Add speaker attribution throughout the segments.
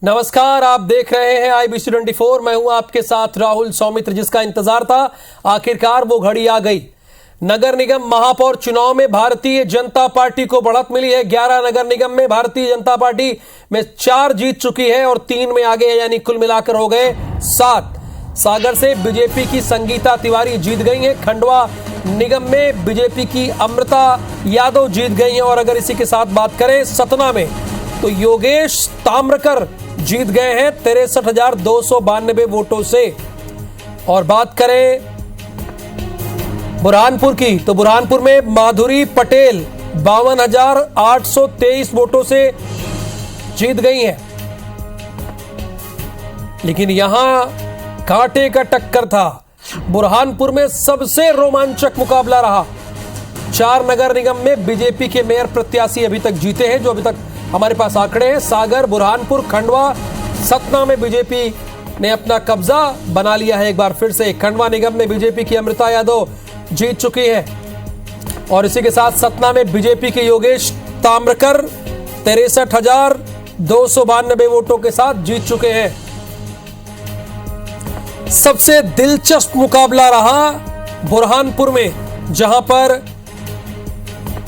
Speaker 1: नमस्कार, आप देख रहे हैं IBC24। मैं हूं आपके साथ राहुल सौमित्र। जिसका इंतजार था, आखिरकार वो घड़ी आ गई। नगर निगम महापौर चुनाव में भारतीय जनता पार्टी को बढ़त मिली है। 11 नगर निगम में भारतीय जनता पार्टी में 4 जीत चुकी है और 3 में आगे है, यानी कुल मिलाकर हो गए 7। सागर से बीजेपी की संगीता तिवारी जीत गई हैं। खंडवा निगम में बीजेपी की अमृता यादव जीत गई हैं। और अगर इसी के साथ बात करें सतना में, तो योगेश ताम्रकर जीत गए हैं 63,292 वोटों से। और बात करें बुरहानपुर की, तो बुरहानपुर में माधुरी पटेल 52,823 वोटों से जीत गई हैं। लेकिन यहां कांटे का टक्कर था। बुरहानपुर में सबसे रोमांचक मुकाबला रहा। 4 नगर निगम में बीजेपी के मेयर प्रत्याशी अभी तक जीते हैं, जो अभी तक हमारे पास आंकड़े हैं। सागर, बुरहानपुर, खंडवा, सतना में बीजेपी ने अपना कब्जा बना लिया है एक बार फिर से। खंडवा निगम में बीजेपी की अमृता यादव जीत चुकी है। और इसी के साथ सतना में बीजेपी के योगेश ताम्रकर 63,292 वोटों के साथ जीत चुके हैं। सबसे दिलचस्प मुकाबला रहा बुरहानपुर में, जहां पर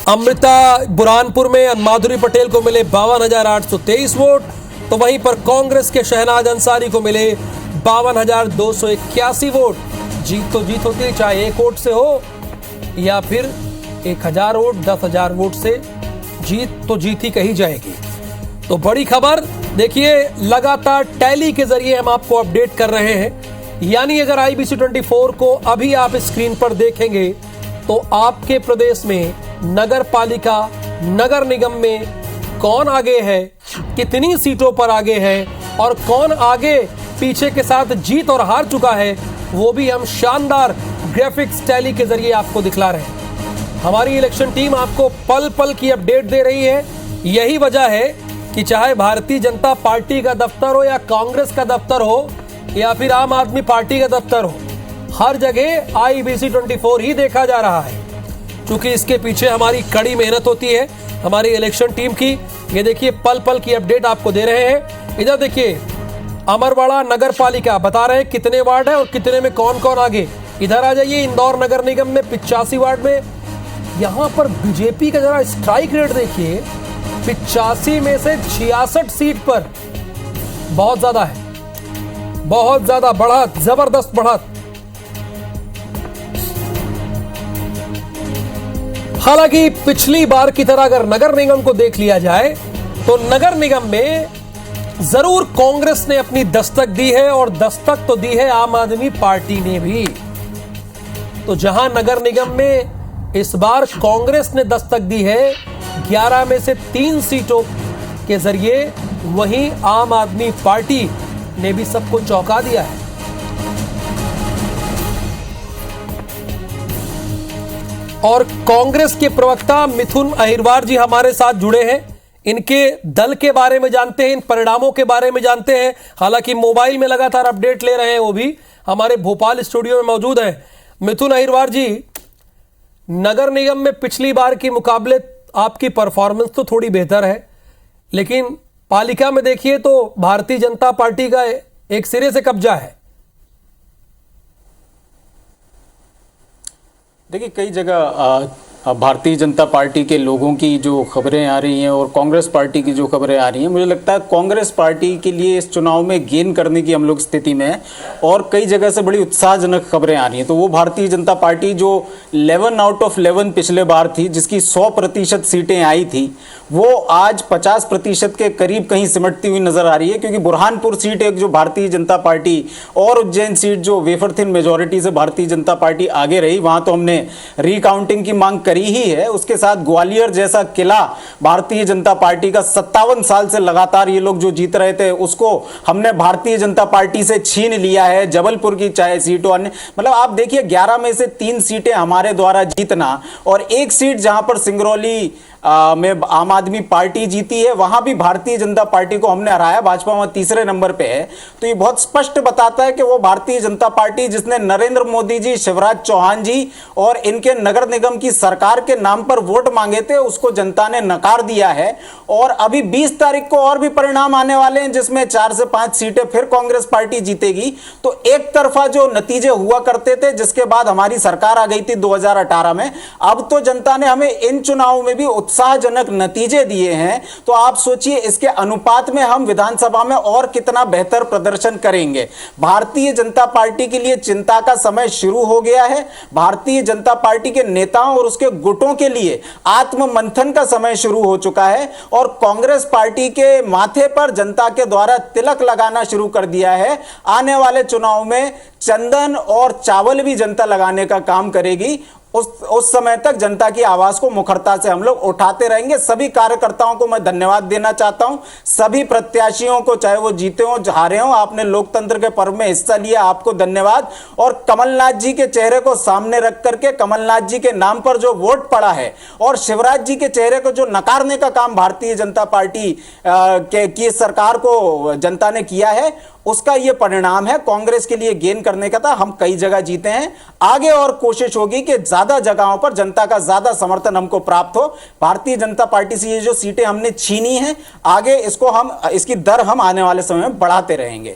Speaker 1: बुरहानपुर में माधुरी पटेल को मिले 52,823 वोट, तो वहीं पर कांग्रेस के शहनाज अंसारी को मिले 52,281 वोट। जीत तो जीत होती है, चाहे 1 वोट से हो या फिर 1,000 वोट, 10,000 वोट से। जीत तो जीत ही कही जाएगी। तो बड़ी खबर देखिए, लगातार टैली के जरिए हम आपको अपडेट कर रहे हैं। यानी अगर IBC24 को अभी आप स्क्रीन पर देखेंगे, तो आपके प्रदेश में नगर पालिका, नगर निगम में कौन आगे है, कितनी सीटों पर आगे है और कौन आगे पीछे के साथ जीत और हार चुका है, वो भी हम शानदार ग्राफिक्स टैली के जरिए आपको दिखला रहे हैं। हमारी इलेक्शन टीम आपको पल पल की अपडेट दे रही है। यही वजह है कि चाहे भारतीय जनता पार्टी का दफ्तर हो या कांग्रेस का दफ्तर हो या फिर आम आदमी पार्टी का दफ्तर हो, हर जगह IBC24 ही देखा जा रहा है, क्योंकि इसके पीछे हमारी कड़ी मेहनत होती है हमारी इलेक्शन टीम की। ये देखिए, पल पल की अपडेट आपको दे रहे हैं। इधर देखिए, अमरवाड़ा नगर पालिका बता रहे हैं कितने वार्ड है और कितने में कौन कौन आगे। इधर आ जाइए, इंदौर नगर निगम में 85 वार्ड में, यहां पर बीजेपी का जरा स्ट्राइक रेट देखिए, 85 में से 66 सीट पर। बहुत ज्यादा है, बहुत ज्यादा बढ़त, जबरदस्त बढ़त। हालांकि पिछली बार की तरह अगर नगर निगम को देख लिया जाए, तो नगर निगम में जरूर कांग्रेस ने अपनी दस्तक दी है और दस्तक तो दी है आम आदमी पार्टी ने भी। तो जहां नगर निगम में इस बार कांग्रेस ने दस्तक दी है 11 में से 3 सीटों के जरिए, वहीं आम आदमी पार्टी ने भी सबको चौंका दिया है। और कांग्रेस के प्रवक्ता मिथुन अहिरवार जी हमारे साथ जुड़े हैं। इनके दल के बारे में जानते हैं, इन परिणामों के बारे में जानते हैं। हालांकि मोबाइल में लगातार अपडेट ले रहे हैं, वो भी हमारे भोपाल स्टूडियो में मौजूद हैं। मिथुन अहिरवार जी, नगर निगम में पिछली बार के मुकाबले आपकी परफॉर्मेंस तो थोड़ी बेहतर है, लेकिन पालिका में देखिए तो भारतीय जनता पार्टी का एक सिरे से कब्जा है।
Speaker 2: देखिए, कई जगह भारतीय जनता पार्टी के लोगों की जो खबरें आ रही हैं और कांग्रेस पार्टी की जो खबरें आ रही हैं, मुझे लगता है कांग्रेस पार्टी के लिए इस चुनाव में गेन करने की हम लोग स्थिति में हैं। और कई जगह से बड़ी उत्साहजनक खबरें आ रही हैं। तो वो भारतीय जनता पार्टी जो 11 आउट ऑफ 11 पिछले बार थी, जिसकी 100% सीटें आई थी, वो आज 50% के करीब कहीं सिमटती हुई नजर आ रही है। क्योंकि बुरहानपुर सीट एक जो भारतीय जनता पार्टी और उज्जैन सीट जो वेफर थिन मेजोरिटी से भारतीय जनता पार्टी आगे रही, वहां तो हमने रिकाउंटिंग की मांग करी ही है। उसके साथ ग्वालियर जैसा किला भारतीय जनता पार्टी का 57 साल से लगातार ये लोग जो जीत रहे थे, उसको हमने भारतीय जनता पार्टी से छीन लिया है। जबलपुर की चाहे सीटों, अन्य मतलब आप देखिए, 11 में से 3 सीटें हमारे द्वारा जीतना और 1 सीट जहां पर सिंगरौली में आम आदमी पार्टी जीती है, वहां भी भारतीय जनता पार्टी को हमने हराया, भाजपा वहां तीसरे नंबर पे है। तो ये बहुत स्पष्ट बताता है कि वो भारतीय जनता पार्टी जिसने नरेंद्र मोदी जी, शिवराज चौहान जी और इनके नगर निगम की सरकार के नाम पर वोट मांगे थे, उसको जनता ने नकार दिया है। और अभी 20 तारीख को और भी परिणाम आने वाले हैं जिसमें 4 से 5 सीटें फिर कांग्रेस पार्टी जीतेगी। तो एक तरफा जो नतीजे हुआ करते थे जिसके बाद हमारी सरकार आ गई थी 2018 में, अब तो जनता ने हमें इन चुनावों में भी उत्साहजनक नतीजे दिए हैं। तो आप सोचिए इसके अनुपात में हम विधानसभा में और कितना बेहतर प्रदर्शन करेंगे। भारतीय जनता पार्टी के लिए चिंता का समय शुरू हो गया है। भारतीय जनता पार्टी के नेताओं और उसके गुटों के लिए आत्ममंथन का समय शुरू हो चुका है और कांग्रेस पार्टी के माथे पर जनता के द्वारा तिलक लगाना शुरू कर दिया है। आने वाले चुनाव में चंदन और चावल भी जनता लगाने का काम करेगी। उस समय तक जनता की आवाज को मुखरता से हम लोग उठाते रहेंगे। सभी कार्यकर्ताओं को मैं धन्यवाद देना चाहता हूं, सभी प्रत्याशियों को, चाहे वो जीते हो हारे हो, आपने लोकतंत्र के पर्व में हिस्सा लिया, आपको धन्यवाद। और कमलनाथ जी के चेहरे को सामने रख करके, कमलनाथ जी के नाम पर जो वोट पड़ा है और शिवराज जी के चेहरे को जो नकारने का काम भारतीय जनता पार्टी की सरकार को जनता ने किया है, उसका यह परिणाम है। कांग्रेस के लिए गेन करने का था, हम कई जगह जीते हैं, आगे और कोशिश होगी कि ज्यादा जगहों पर जनता का ज्यादा समर्थन हमको प्राप्त हो। भारतीय जनता पार्टी से ये जो सीटें हमने छीनी हैं, आगे इसकी दर हम आने वाले समय में बढ़ाते रहेंगे।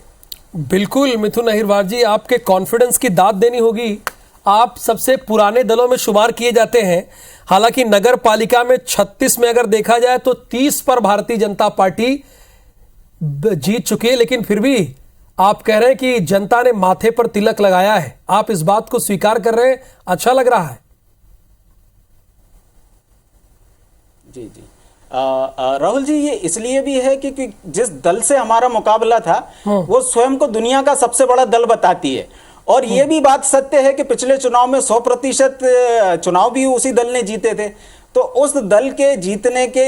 Speaker 1: बिल्कुल मिथुन अहिरवार जी, आपके कॉन्फिडेंस की दाद देनी होगी। आप सबसे पुराने दलों में शुमार किए जाते हैं। हालांकि नगर पालिका में 36 में अगर देखा जाए तो 30 पर भारतीय जनता पार्टी जीत चुकी है, लेकिन फिर भी आप कह रहे हैं कि जनता ने माथे पर तिलक लगाया है। आप इस बात को स्वीकार कर रहे हैं, अच्छा लग रहा है।
Speaker 2: जी जी राहुल जी, ये इसलिए भी है कि जिस दल से हमारा मुकाबला था वो स्वयं को दुनिया का सबसे बड़ा दल बताती है। और ये भी बात सत्य है कि पिछले चुनाव में 100% चुनाव भी उसी दल ने जीते थे। तो उस दल के जीतने के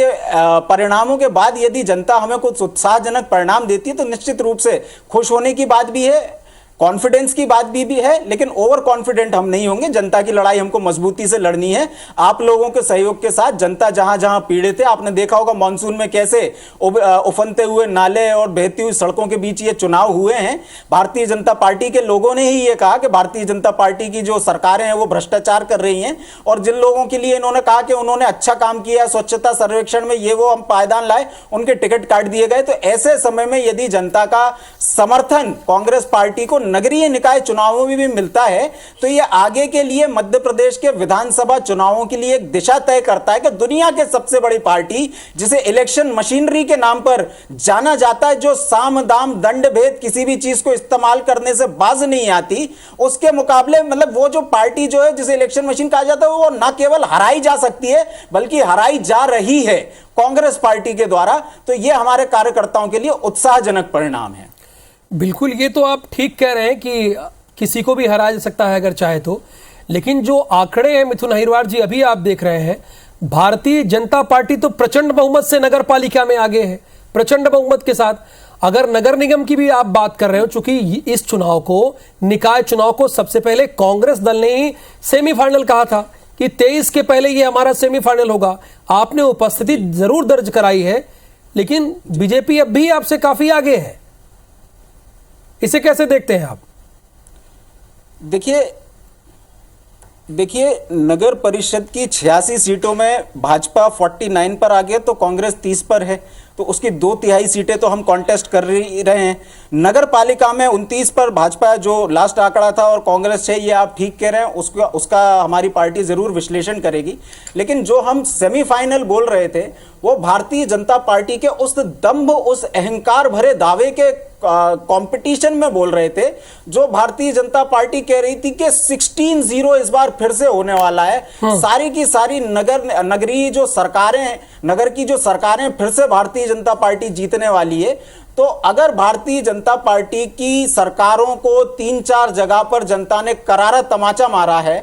Speaker 2: परिणामों के बाद यदि जनता हमें कुछ उत्साहजनक परिणाम देती है तो निश्चित रूप से खुश होने की बात भी है, कॉन्फिडेंस की बात भी है, लेकिन ओवर कॉन्फिडेंट हम नहीं होंगे। जनता की लड़ाई हमको मजबूती से लड़नी है, आप लोगों के सहयोग के साथ। जनता जहां जहां पीड़ित है, आपने देखा होगा मानसून में कैसे उफनते हुए नाले और बहती हुई सड़कों के बीच ये चुनाव हुए हैं। भारतीय जनता पार्टी के लोगों ने ही ये कहा कि भारतीय जनता पार्टी की जो सरकारें हैं वो भ्रष्टाचार कर रही हैं। और जिन लोगों के लिए इन्होंने कहा कि उन्होंने अच्छा काम किया, स्वच्छता सर्वेक्षण में ये वो हम पायदान लाए, उनके टिकट काट दिए गए। तो ऐसे समय में यदि जनता का समर्थन कांग्रेस पार्टी को नगरीय निकाय चुनावों में भी मिलता है तो यह आगे के लिए मध्य प्रदेश के विधानसभा चुनावों के लिए एक दिशा तय करता है कि दुनिया के सबसे बड़ी पार्टी, जिसे इलेक्शन मशीनरी के नाम पर जाना जाता है, जो साम दाम दंड भेद किसी भी चीज को इस्तेमाल करने से बाज नहीं आती, उसके मुकाबले मतलब वो जो पार्टी जो है जिसे इलेक्शन मशीन कहा जाता है, वो ना केवल हराई जा सकती है बल्कि हराई जा रही है कांग्रेस पार्टी के द्वारा। तो यह हमारे कार्यकर्ताओं के लिए उत्साहजनक परिणाम है।
Speaker 1: बिल्कुल, ये तो आप ठीक कह रहे हैं कि किसी को भी हराया जा सकता है अगर चाहे तो। लेकिन जो आंकड़े हैं मिथुन अहिरवार जी, अभी आप देख रहे हैं, भारतीय जनता पार्टी तो प्रचंड बहुमत से नगर पालिका में आगे है, प्रचंड बहुमत के साथ। अगर नगर निगम की भी आप बात कर रहे हो, चूंकि इस चुनाव को, निकाय चुनाव को सबसे पहले कांग्रेस दल ने ही सेमीफाइनल कहा था कि 23 के पहले ये हमारा सेमीफाइनल होगा। आपने उपस्थिति जरूर दर्ज कराई है, लेकिन बीजेपी अब भी आपसे काफी आगे है। इसे कैसे देखते हैं आप?
Speaker 2: देखिए नगर परिषद की 86 सीटों में भाजपा 49 पर आ गया तो कांग्रेस 30 पर है, तो उसकी 2/3 सीटें तो हम कॉन्टेस्ट कर रहे हैं। नगर पालिका में 29 पर भाजपा जो लास्ट आंकड़ा था और कांग्रेस 6, ये आप ठीक कह रहे हैं, उसका हमारी पार्टी जरूर विश्लेषण करेगी। लेकिन जो हम सेमीफाइनल बोल रहे थे वो भारतीय जनता पार्टी के उस दंभ, उस अहंकार भरे दावे के कंपटीशन में बोल रहे थे, जो भारतीय जनता पार्टी कह रही थी कि 16-0 इस बार फिर से होने वाला है। सारी की सारी नगरीय जो सरकारें, नगर की जो सरकारें फिर से भारतीय जनता पार्टी जीतने वाली है। तो अगर भारतीय जनता पार्टी की सरकारों को 3-4 जगह पर जनता ने करारा तमाचा मारा है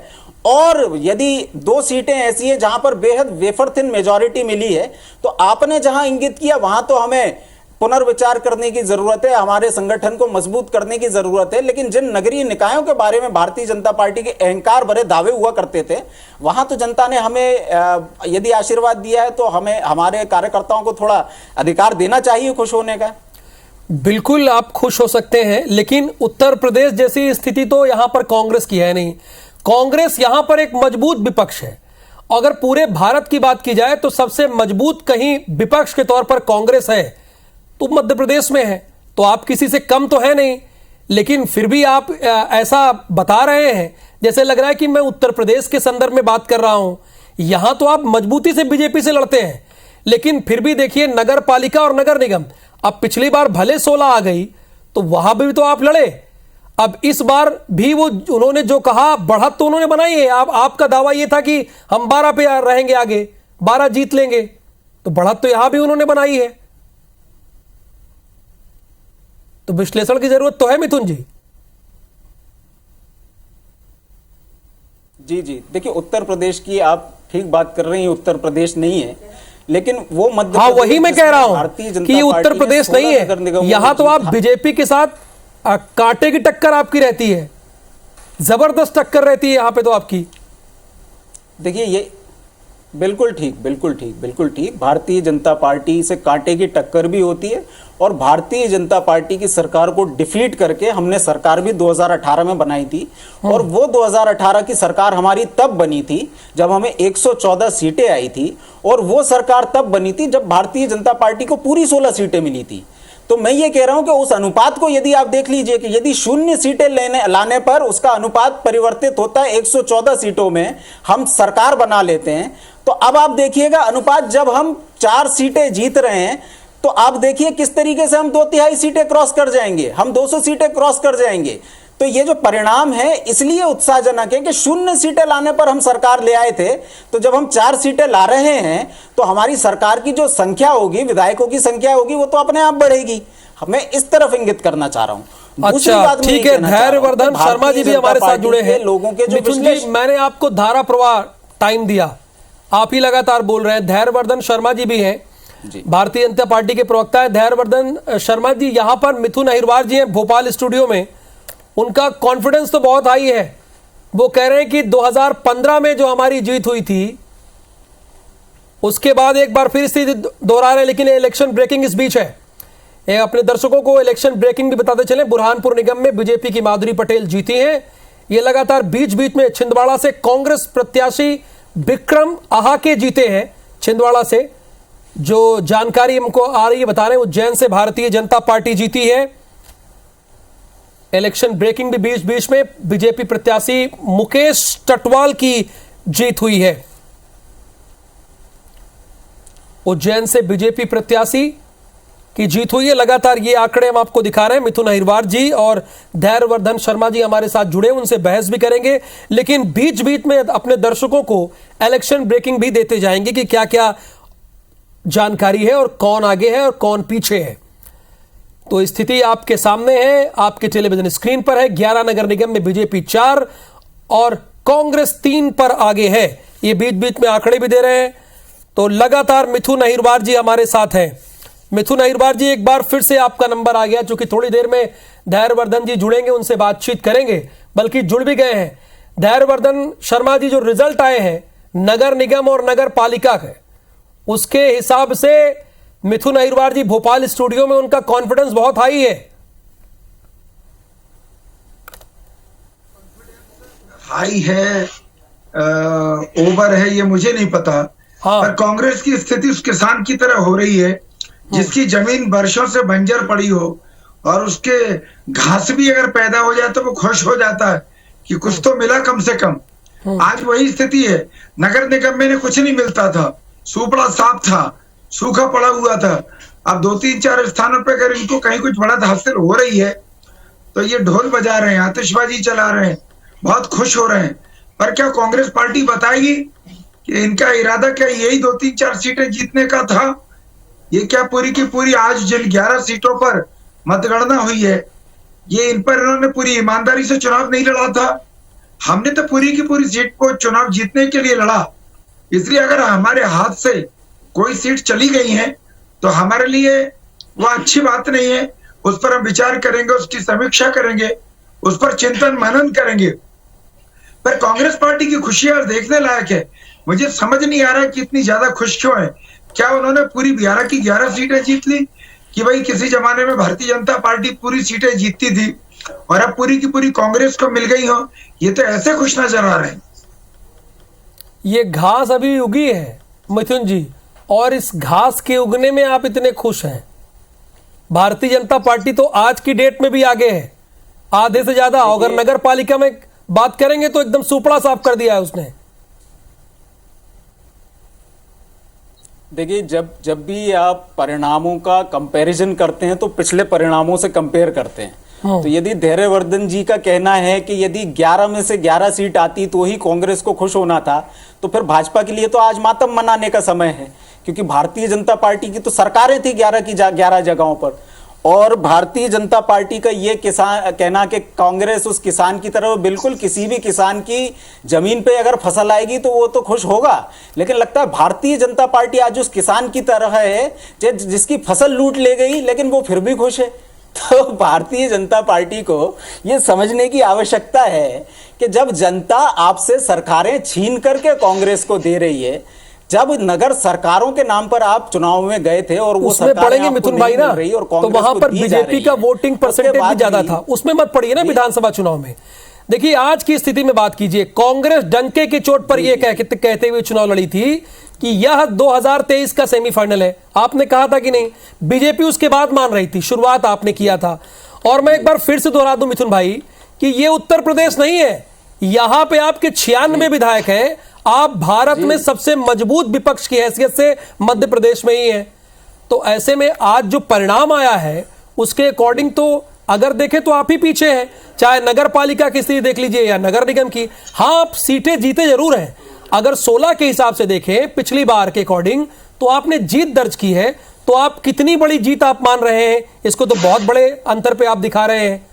Speaker 2: और यदि 2 सीटें ऐसी हैं जहां पर बेहद वेफर थिन मेजॉरिटी मिली है, तो आपने जहां इंगित किया वहां तो हमें पुनर्विचार करने की जरूरत है, हमारे संगठन को मजबूत करने की जरूरत है। लेकिन जिन नगरीय निकायों के बारे में भारतीय जनता पार्टी के अहंकार भरे दावे हुआ करते थे, वहां तो जनता ने हमें यदि आशीर्वाद दिया है तो हमें हमारे कार्यकर्ताओं को थोड़ा अधिकार देना चाहिए खुश होने का।
Speaker 1: बिल्कुल आप खुश हो सकते हैं, लेकिन उत्तर प्रदेश जैसी स्थिति तो यहां पर कांग्रेस की है नहीं। कांग्रेस यहां पर एक मजबूत विपक्ष है। अगर पूरे भारत की बात की जाए तो सबसे मजबूत कहीं विपक्ष के तौर पर कांग्रेस है तो मध्य प्रदेश में है। तो आप किसी से कम तो है नहीं, लेकिन फिर भी आप ऐसा बता रहे हैं जैसे लग रहा है कि मैं उत्तर प्रदेश के संदर्भ में बात कर रहा हूं। यहां तो आप मजबूती से बीजेपी से लड़ते हैं, लेकिन फिर भी देखिए नगर पालिका और नगर निगम, अब पिछली बार भले 16 आ गई तो वहां भी तो आप लड़े। अब इस बार भी वो उन्होंने जो कहा बढ़त तो उन्होंने बनाई है। आपका दावा ये था कि हम 12 पे रहेंगे, आगे 12 जीत लेंगे, तो बढ़त तो यहां भी उन्होंने बनाई है। तो विश्लेषण की जरूरत तो है मिथुन जी।
Speaker 2: जी जी, देखिए उत्तर प्रदेश की आप ठीक बात कर रही हैं, उत्तर प्रदेश नहीं है, लेकिन वो मध्य
Speaker 1: हाँ वही मैं कह रहा हूं कि उत्तर प्रदेश नहीं है। यहां तो आप बीजेपी के साथ कांटे की टक्कर आपकी रहती है, जबरदस्त टक्कर रहती है यहां पे तो आपकी।
Speaker 2: देखिए ये बिल्कुल ठीक भारतीय जनता पार्टी से कांटे की टक्कर भी होती है, और भारतीय जनता पार्टी की सरकार को डिफीट करके हमने सरकार भी 2018 में बनाई थी। और वो 2018 की सरकार हमारी तब बनी थी जब हमें 114 सीटें आई थी, और वो सरकार तब बनी थी जब भारतीय जनता पार्टी को पूरी 16 सीटें मिली थी। तो मैं ये कह रहा हूं कि उस अनुपात को यदि आप देख लीजिए कि यदि 0 सीटें लाने पर उसका अनुपात परिवर्तित होता है 114 सीटों में, हम सरकार बना लेते हैं। तो अब आप देखिएगा अनुपात, जब हम 4 सीटें जीत रहे हैं तो आप देखिए किस तरीके से हम 2/3 सीटें क्रॉस कर जाएंगे, हम 200 सीटें क्रॉस कर जाएंगे। तो ये जो परिणाम है इसलिए उत्साहजनक है कि 0 सीटें लाने पर हम सरकार ले आए थे, तो जब हम 4 सीटें ला रहे हैं तो हमारी सरकार की जो संख्या होगी, विधायकों की संख्या होगी, वो तो अपने आप बढ़ेगी। मैं इस तरफ इंगित करना चाह रहा हूं।
Speaker 1: अच्छा ठीक है, धैर्यवर्धन शर्मा जी भी हमारे साथ जुड़े हैं। लोगों के जो मैंने आपको धारा प्रवाह टाइम दिया, आप ही लगातार बोल रहे हैं। धैर्यवर्धन शर्मा जी भी हैं, भारतीय जनता पार्टी के प्रवक्ता है। धैर्यवर्धन शर्मा जी, यहां पर मिथुन अहिरवार जी हैं भोपाल स्टूडियो में, उनका कॉन्फिडेंस तो बहुत हाई है। वो कह रहे हैं कि 2015 में जो हमारी जीत हुई थी उसके बाद एक बार फिर स्थिति दोहरा रहे हैं, लेकिन इलेक्शन ब्रेकिंग इस बीच है। अपने दर्शकों को इलेक्शन ब्रेकिंग भी बताते चले। बुरहानपुर निगम में बीजेपी की माधुरी पटेल जीती हैं। ये लगातार बीच बीच में छिंदवाड़ा से कांग्रेस प्रत्याशी विक्रम आहाके जीते हैं। छिंदवाड़ा से जो जानकारी हमको आ रही है बता रहे हैं, उज्जैन से भारतीय जनता पार्टी जीती है। इलेक्शन ब्रेकिंग भी बीच बीच में बीजेपी प्रत्याशी मुकेश टटवाल की जीत हुई है। उज्जैन से बीजेपी प्रत्याशी की जीत हुई है। लगातार ये आंकड़े हम आपको दिखा रहे हैं। मिथुन अहिरवार जी और धैर्यवर्धन शर्मा जी हमारे साथ जुड़े, उनसे बहस भी करेंगे, लेकिन बीच बीच में अपने दर्शकों को इलेक्शन ब्रेकिंग भी देते जाएंगे कि क्या क्या जानकारी है और कौन आगे है और कौन पीछे है। तो स्थिति आपके सामने है, आपके टेलीविजन स्क्रीन पर है। 11 नगर निगम में बीजेपी 4 और कांग्रेस 3 पर आगे है। ये बीच बीच में आंकड़े भी दे रहे हैं। तो लगातार मिथुन अहिरवार जी हमारे साथ हैं। मिथुन अहिरवार जी, एक बार फिर से आपका नंबर आ गया, चूंकि थोड़ी देर में धैर्यवर्धन जी जुड़ेंगे, उनसे बातचीत करेंगे, बल्कि जुड़ भी गए हैं। धैर्यवर्धन शर्मा जी, जो रिजल्ट आए हैं नगर निगम और नगर पालिका के, उसके हिसाब से मिथुन अहिरवार जी भोपाल स्टूडियो में उनका कॉन्फिडेंस बहुत हाई है।
Speaker 3: हाई है, ओवर है, ये मुझे नहीं पता। हाँ। पर कांग्रेस की स्थिति उस किसान की तरह हो रही है जिसकी जमीन वर्षों से बंजर पड़ी हो और उसके घास भी अगर पैदा हो जाए तो वो खुश हो जाता है कि कुछ तो मिला कम से कम। आज वही स्थिति है। नगर निगम में कुछ नहीं मिलता था, सुपड़ा साफ था, सूखा पड़ा हुआ था। अब 2-3-4 स्थानों पे अगर इनको कहीं कुछ बढ़त हासिल हो रही है तो ये ढोल बजा रहे हैं, आतिशबाजी चला रहे हैं, बहुत खुश हो रहे हैं। पर क्या कांग्रेस पार्टी बताएगी कि इनका इरादा क्या यही 2-3-4 सीटें जीतने का था? ये क्या पूरी की पूरी आज जिन 11 सीटों पर मतगणना हुई है, ये इन पर इन्होंने पूरी ईमानदारी से चुनाव नहीं लड़ा था? हमने तो पूरी की पूरी सीट को चुनाव जीतने के लिए लड़ा। इसलिए अगर हमारे हाथ से कोई सीट चली गई है तो हमारे लिए वो अच्छी बात नहीं है। उस पर हम विचार करेंगे, उसकी समीक्षा करेंगे, उस पर चिंतन मनन करेंगे। पर कांग्रेस पार्टी की खुशियां देखने लायक है। मुझे समझ नहीं आ रहा है कि इतनी ज्यादा खुश क्यों है। क्या उन्होंने पूरी 11 की 11 सीटें जीत ली कि भाई किसी जमाने में भारतीय जनता पार्टी पूरी सीटें जीतती थी और अब पूरी की पूरी कांग्रेस को मिल गई हो? ये तो ऐसे खुश नजर आ रहे हैं।
Speaker 1: ये घास अभी उगी है मिथुन जी, और इस घास के उगने में आप इतने खुश हैं। भारतीय जनता पार्टी तो आज की डेट में भी आगे है, आधे से ज्यादा। अगर नगर पालिका में बात करेंगे तो एकदम सुपड़ा साफ कर दिया है उसने।
Speaker 2: देखिए, जब भी आप परिणामों का कंपैरिजन करते हैं तो पिछले परिणामों से कंपेयर करते हैं। तो यदि धैर्यवर्धन जी का कहना है कि यदि 11 में से 11 सीट आती तो ही कांग्रेस को खुश होना था, तो फिर भाजपा के लिए तो आज मातम मनाने का समय है, क्योंकि भारतीय जनता पार्टी की तो सरकारें थी 11 की 11 जगहों पर। और भारतीय जनता पार्टी का ये कहना कि कांग्रेस उस किसान की तरह, बिल्कुल किसी भी किसान की जमीन पे अगर फसल आएगी तो वो तो खुश होगा, लेकिन लगता है भारतीय जनता पार्टी आज उस किसान की तरह है जिसकी फसल लूट ले गई लेकिन वो फिर भी खुश है। तो भारतीय जनता पार्टी को ये समझने की आवश्यकता है कि जब जनता आपसे सरकारें छीन करके कांग्रेस को दे रही है, जब नगर सरकारों के नाम पर आप चुनाव में गए थे और वो
Speaker 1: उसमें पढ़ेंगे मिथुन भाई ना, तो वहां पर बीजेपी का वोटिंग परसेंटेज भी ज्यादा था, उसमें मत पढ़िए ना विधानसभा चुनाव में। देखिए आज की स्थिति में बात कीजिए, कांग्रेस डंके की चोट पर यह कहते हुए चुनाव लड़ी थी कि यह 2023 का सेमीफाइनल है। आपने कहा था कि नहीं, बीजेपी उसके बाद मान रही थी, शुरुआत आपने किया था। और मैं एक बार फिर से दोहरा दूं मिथुन भाई कि यह उत्तर प्रदेश नहीं है, यहां पे आपके 96 विधायक हैं। आप भारत में सबसे मजबूत विपक्ष की हैसियत से मध्य प्रदेश में ही है। तो ऐसे में आज जो परिणाम आया है उसके अकॉर्डिंग तो अगर देखें तो आप ही पीछे हैं, चाहे नगर पालिका की स्थिति देख लीजिए या नगर निगम की। हाँ, आप सीटें जीते जरूर हैं। अगर 16 के हिसाब से देखें पिछली बार के अकॉर्डिंग तो आपने जीत दर्ज की है। तो आप कितनी बड़ी जीत आप मान रहे हैं, इसको तो बहुत बड़े अंतर पे आप दिखा रहे हैं।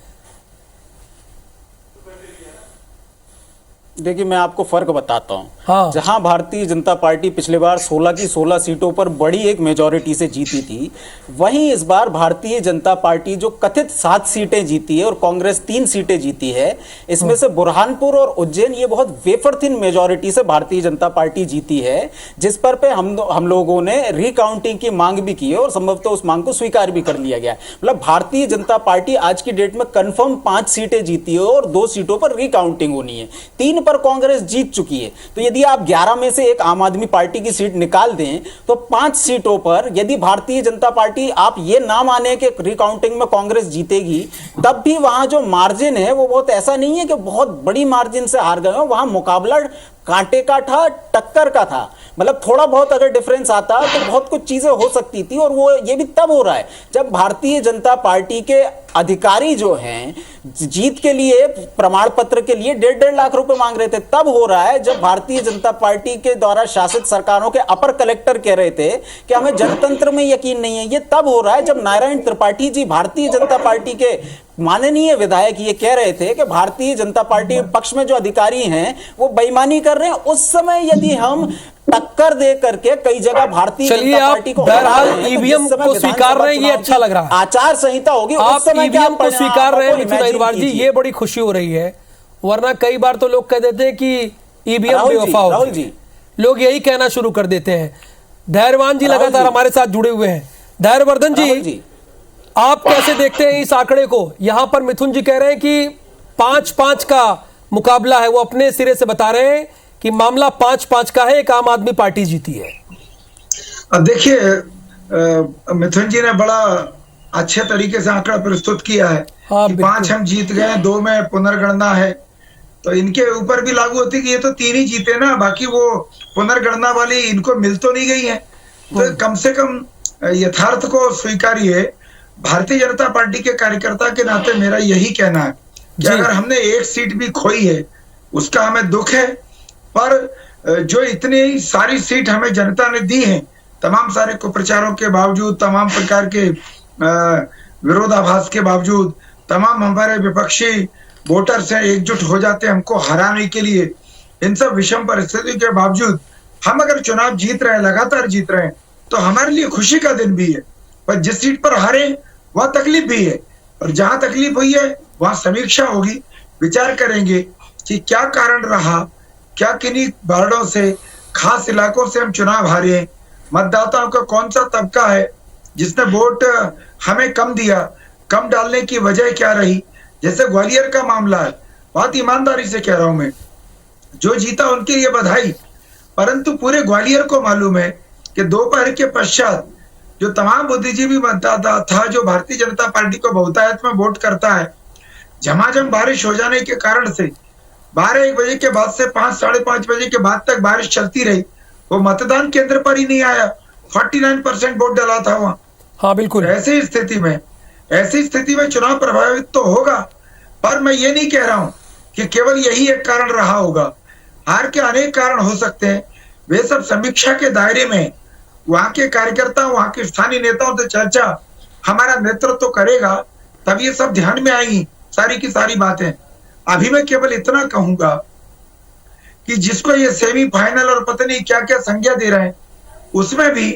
Speaker 2: देखिए, मैं आपको फर्क बताता हूं।
Speaker 1: हाँ।
Speaker 2: जहां भारतीय जनता पार्टी पिछले बार 16 की 16 सीटों पर बड़ी एक मेजॉरिटी से जीती थी, वहीं इस बार भारतीय जनता पार्टी जो कथित 7 सीटें जीती है और कांग्रेस 3 सीटें जीती है, इसमें से बुरहानपुर और उज्जैन ये बहुत वेफर थिन मेजॉरिटी से भारतीय जनता पार्टी जीती है, जिस पर पे हम लोगों ने रिकाउंटिंग की मांग भी की है और संभवतः उस मांग को स्वीकार भी कर लिया गया है। मतलब भारतीय जनता पार्टी आज की डेट में कंफर्म 5 सीटें जीती है और 2 सीटों पर रिकाउंटिंग होनी है, 3 पर कांग्रेस जीत चुकी है। तो यदि आप 11 में से एक आम आदमी पार्टी की सीट निकाल दें तो 5 सीटों पर यदि भारतीय जनता पार्टी, आप ये ना माने कि रिकाउंटिंग में कांग्रेस जीतेगी, तब भी वहां जो मार्जिन है वो बहुत ऐसा नहीं है कि बहुत बड़ी मार्जिन से हार गए हो। वहां मुकाबला कांटे का था, टक्कर का था। मतलब थोड़ा बहुत अगर डिफरेंस आता तो बहुत कुछ चीजें हो सकती थी, और वो ये भी तब हो रहा है जब भारतीय जनता पार्टी के अधिकारी जो हैं जीत के लिए प्रमाण पत्र के लिए 1.5 लाख रुपए मांग रहे थे। तब हो रहा है जब भारतीय जनता पार्टी के द्वारा शासित सरकारों के अपर कलेक्टर कह रहे थे कि हमें जनतंत्र में यकीन नहीं है। ये तब हो रहा है जब नारायण त्रिपाठी जी भारतीय जनता पार्टी के माननीय विधायक ये कह रहे थे कि भारतीय जनता पार्टी पक्ष में जो अधिकारी हैं वो बेईमानी कर रहे हैं। उस समय यदि हम टक्कर दे करके कई जगह भारतीय जनता पार्टी को,
Speaker 1: बहरहाल ईवीएम को स्वीकार रहे हैं, ये अच्छा लग रहा है।
Speaker 2: आचार संहिता होगी,
Speaker 1: आप ईवीएम को स्वीकार रहे हैं मिथुन अहिरवार जी, ये बड़ी खुशी हो रही है। वरना कई बार तो लोग कह देते हैं कि ईवीएम बेवफा हो, लोग यही कहना शुरू कर देते हैं। धैर्यवान जी लगातार हमारे साथ जुड़े हुए हैं। धैर्यवर्धन जी, आप कैसे देखते हैं इस आंकड़े को? यहां पर मिथुन जी कह रहे हैं कि 5-5 का मुकाबला है, वो अपने सिरे से बता रहे हैं कि मामला 5-5 का है, एक आम आदमी पार्टी जीती है।
Speaker 3: अब देखिए, मिथुन जी ने बड़ा अच्छे तरीके से आंकड़ा प्रस्तुत किया है।
Speaker 1: हाँ,
Speaker 3: कि 5 हम जीत गए, 2 में पुनर्गणना है, तो इनके ऊपर भी लागू होती है कि ये तो 3 ही जीते ना, बाकी वो पुनर्गणना वाली इनको मिल तो नहीं गई है। तो कम से कम यथार्थ को स्वीकारिए। भारतीय जनता पार्टी के कार्यकर्ता के नाते मेरा यही कहना है कि अगर हमने एक सीट भी खोई है उसका हमें दुख है, पर जो इतनी सारी सीट हमें जनता ने दी है, तमाम सारे कुप्रचारों के बावजूद, तमाम प्रकार के विरोधाभास के बावजूद, तमाम हमारे विपक्षी वोटर से एकजुट हो जाते हैं हमको हराने के लिए, इन सब विषम परिस्थिति के बावजूद हम अगर चुनाव जीत रहे हैं, लगातार जीत रहे हैं, तो हमारे लिए खुशी का दिन भी है। पर जिस सीट पर हारे वहां तकलीफ भी है, और जहां तकलीफ हुई है वहां समीक्षा होगी, विचार करेंगे कि क्या कारण रहा, क्या किन्हीं वार्डों से, खास इलाकों से हम चुनाव हारे, मतदाताओं का कौन सा तबका है जिसने वोट हमें कम दिया, कम डालने की वजह क्या रही। जैसे ग्वालियर का मामला है, बहुत ईमानदारी से कह रहा हूं मैं, जो जीता उनके लिए बधाई, परंतु पूरे ग्वालियर को मालूम है कि दोपहर के पश्चात जो तमाम बुद्धिजीवी मतदाता था जो भारतीय जनता पार्टी को बहुतायत में वोट करता है, झमाझम बारिश हो जाने के कारण से 12-1 बजे के बाद से 5-5:30 बजे के बाद तक बारिश चलती रही, वो मतदान केंद्र पर ही नहीं आया। 49% वोट डाला था वहां।
Speaker 1: हाँ बिल्कुल।
Speaker 3: ऐसी स्थिति में चुनाव प्रभावित तो होगा, पर मैं ये नहीं कह रहा हूं कि केवल यही एक कारण रहा होगा। हार के अनेक कारण हो सकते हैं, वे सब समीक्षा के दायरे में वहां के कार्यकर्ता, वहां के स्थानीय नेताओं से चर्चा हमारा नेतृत्व करेगा, तब ये सब ध्यान में आएंगी सारी की सारी बातें। अभी मैं केवल इतना कहूंगा कि जिसको ये सेमीफाइनल और पता नहीं क्या क्या संज्ञा दे रहे हैं, उसमें भी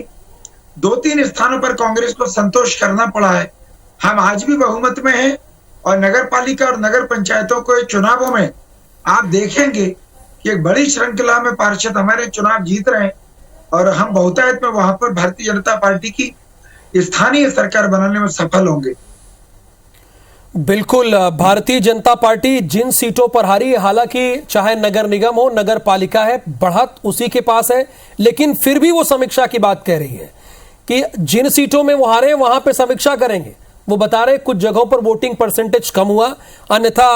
Speaker 3: 2-3 स्थानों पर कांग्रेस को संतोष करना पड़ा है। हम आज भी बहुमत में हैं, और नगर पालिका और नगर पंचायतों को चुनावों में आप देखेंगे कि एक बड़ी श्रृंखला में पार्षद हमारे चुनाव जीत रहे हैं, और हम बहुतायत में वहां पर भारतीय जनता पार्टी की स्थानीय सरकार बनाने में सफल होंगे।
Speaker 1: बिल्कुल, भारतीय जनता पार्टी जिन सीटों पर हारी, हालांकि चाहे नगर निगम हो, नगर पालिका है, बढ़त उसी के पास है, लेकिन फिर भी वो समीक्षा की बात कह रही है कि जिन सीटों में वो हारे वहां पे समीक्षा करेंगे। वो बता रहे कुछ जगहों पर वोटिंग परसेंटेज कम हुआ, अन्यथा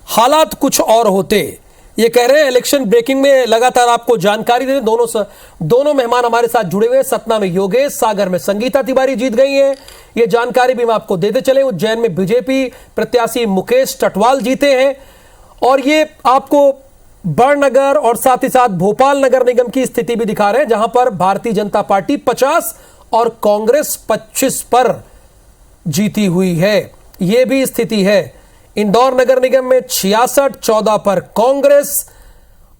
Speaker 1: हालात कुछ और होते। ये कह रहे हैं इलेक्शन ब्रेकिंग में लगातार आपको जानकारी दे। दोनों मेहमान हमारे साथ जुड़े हुए, सतना में योगेश, सागर में संगीता तिवारी जीत गई हैं, ये जानकारी भी हम आपको देते चले। उज्जैन में बीजेपी प्रत्याशी मुकेश टटवाल जीते हैं, और ये आपको बड़नगर और साथ ही साथ भोपाल नगर निगम की स्थिति भी दिखा रहे हैं, जहां पर भारतीय जनता पार्टी 50 और कांग्रेस 25 पर जीती हुई है। यह भी स्थिति है। इंदौर नगर निगम में 66-14 पर कांग्रेस,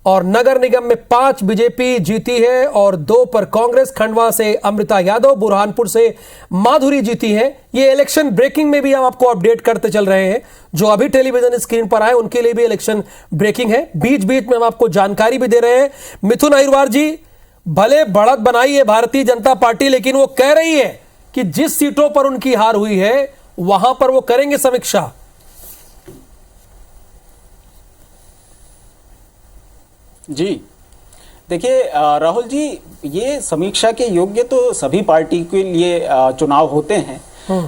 Speaker 1: और नगर निगम में 5 बीजेपी जीती है और 2 पर कांग्रेस। खंडवा से अमृता यादव, बुरहानपुर से माधुरी जीती हैं। ये इलेक्शन ब्रेकिंग में भी हम आपको अपडेट करते चल रहे हैं, जो अभी टेलीविजन स्क्रीन पर आए उनके लिए भी इलेक्शन ब्रेकिंग है। बीच बीच में हम आपको जानकारी भी दे रहे हैं। मिथुन अहिरवार जी, भले बढ़त बनाई है भारतीय जनता पार्टी, लेकिन वो कह रही है कि जिस सीटों पर उनकी हार हुई है वहां पर वो करेंगे समीक्षा।
Speaker 2: जी देखिए राहुल जी, ये समीक्षा के योग्य तो सभी पार्टी के लिए चुनाव होते हैं,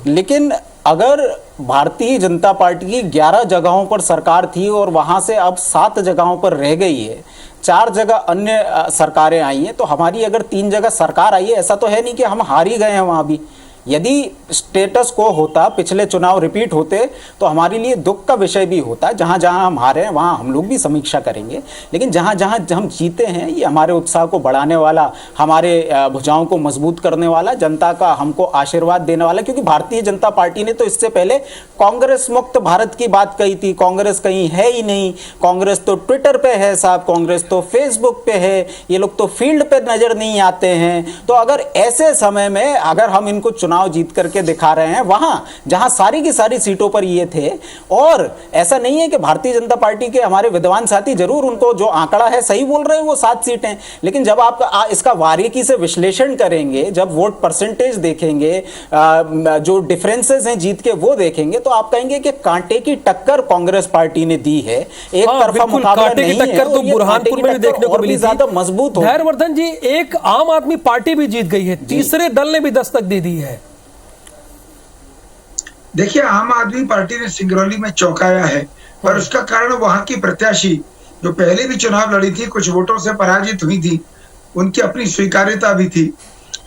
Speaker 2: लेकिन अगर भारतीय जनता पार्टी की 11 जगहों पर सरकार थी और वहां से अब 7 जगहों पर रह गई है, 4 जगह अन्य सरकारें आई हैं, तो हमारी अगर 3 जगह सरकार आई है, ऐसा तो है नहीं कि हम हार ही गए हैं वहां भी। यदि स्टेटस को होता, पिछले चुनाव रिपीट होते, तो हमारे लिए दुख का विषय भी होता। जहां जहां हम हारे हैं वहां हम लोग भी समीक्षा करेंगे, लेकिन जहां जहां हम जीते हैं, ये हमारे उत्साह को बढ़ाने वाला, हमारे भुजाओं को मजबूत करने वाला, जनता का हमको आशीर्वाद देने वाला। क्योंकि भारतीय जनता पार्टी ने तो इससे पहले कांग्रेस मुक्त भारत की बात कही थी। कांग्रेस कहीं है ही नहीं, कांग्रेस तो ट्विटर पे है साहब, कांग्रेस तो फेसबुक पे है, ये लोग तो फील्ड पे नजर नहीं आते हैं। तो अगर ऐसे समय में अगर हम इनको चुनाव जीत करके दिखा रहे हैं वहां जहां सारी की सारी सीटों पर ये थे, और ऐसा नहीं है कि भारतीय जनता पार्टी के हमारे विद्वान साथी जरूर उनको जो आंकड़ा है सही बोल रहे हैं, वो 7 सीटें, लेकिन जब आप इसका बारीकी से विश्लेषण करेंगे, जब वोट परसेंटेज देखेंगे, जो डिफरेंसेस हैं जीत के वो देखेंगे, तो आप कहेंगे कि कांटे की टक्कर कांग्रेस पार्टी ने दी है। एक तरफा मुकाबला नहीं है,
Speaker 1: टक्कर तो बुरहानपुर में भी देखने को मिली,
Speaker 2: ज्यादा मजबूत हो।
Speaker 1: धैर्यवर्धन जी, एक आम आदमी पार्टी भी जीत गई है, तीसरे दल ने भी दस्तक दे दी है।
Speaker 3: देखिए, आम आदमी पार्टी ने सिंगरौली में चौंकाया है, पर उसका कारण वहां की प्रत्याशी जो पहले भी चुनाव लड़ी थी, कुछ वोटों से पराजित हुई थी, उनकी अपनी स्वीकार्यता भी थी,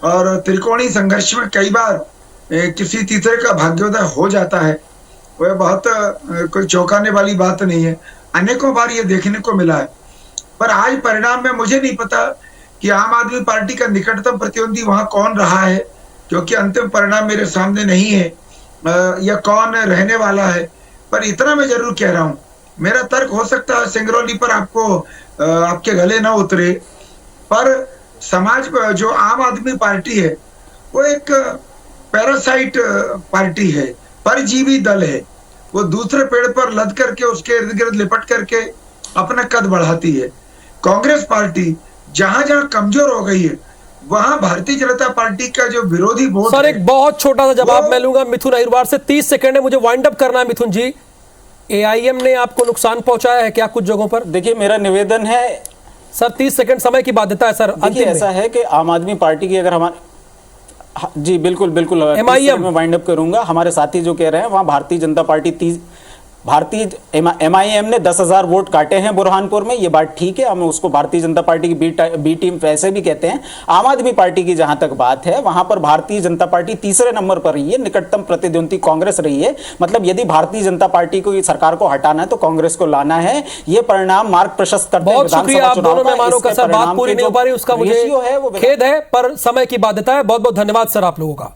Speaker 3: और त्रिकोणीय संघर्ष में कई बार किसी तीसरे का भाग्योदय हो जाता है। वह बहुत कोई चौंकाने वाली बात नहीं है, अनेकों बार ये देखने को मिला है। पर आज परिणाम में मुझे नहीं पता कि आम आदमी पार्टी का निकटतम प्रतिद्वंदी वहां कौन रहा है, क्योंकि अंतिम परिणाम मेरे सामने नहीं है, या कौन रहने वाला है। पर इतना मैं जरूर कह रहा हूं, मेरा तर्क हो सकता है सिंगरौली पर आपको आपके गले ना उतरे, पर समाज जो आम आदमी पार्टी है वो एक पैरासाइट पार्टी है, परजीवी दल है। वो दूसरे पेड़ पर लद करके उसके इर्द गिर्द लिपट करके अपना कद बढ़ाती है। कांग्रेस पार्टी जहां जहां कमजोर हो गई है, वहां भारतीय जनता पार्टी का जो विरोधी वोट
Speaker 1: सर, एक बहुत छोटा सा जवाब मैं लूंगा मिथुन अहिरवार से, 30 सेकंड है, मुझे वाइंड अप करना है। मिथुन जी, एआईएम ने आपको नुकसान पहुंचाया है क्या कुछ जगहों पर?
Speaker 2: देखिए, मेरा निवेदन है
Speaker 1: सर, 30 सेकंड समय की बाध्यता है सर।
Speaker 2: देखिए, ऐसा है कि आम आदमी पार्टी की अगर हमारे, जी बिल्कुल बिल्कुल,
Speaker 1: MIM
Speaker 2: मैं वाइंड अप करूंगा। हमारे साथी जो कह रहे हैं, वहां भारतीय जनता पार्टी MIM ने 10,000 वोट काटे हैं बुरहानपुर में, ये बात ठीक है, हम उसको भारतीय जनता पार्टी की बी टीम वैसे भी कहते हैं। आम आदमी पार्टी की जहां तक बात है, वहां पर भारतीय जनता पार्टी तीसरे नंबर पर रही है, निकटतम प्रतिद्वंदी कांग्रेस रही है। मतलब यदि भारतीय जनता पार्टी को, सरकार को हटाना है तो कांग्रेस को लाना है। ये परिणाम मार्ग प्रशस्त करते हैं।
Speaker 1: बहुत शुक्रिया आप दोनों मेहमानों का। सर, बात पूरी नहीं हो पा रही, उसका मुझे खेद है, पर समय की बाध्यता है। बहुत बहुत धन्यवाद सर आप लोगों का।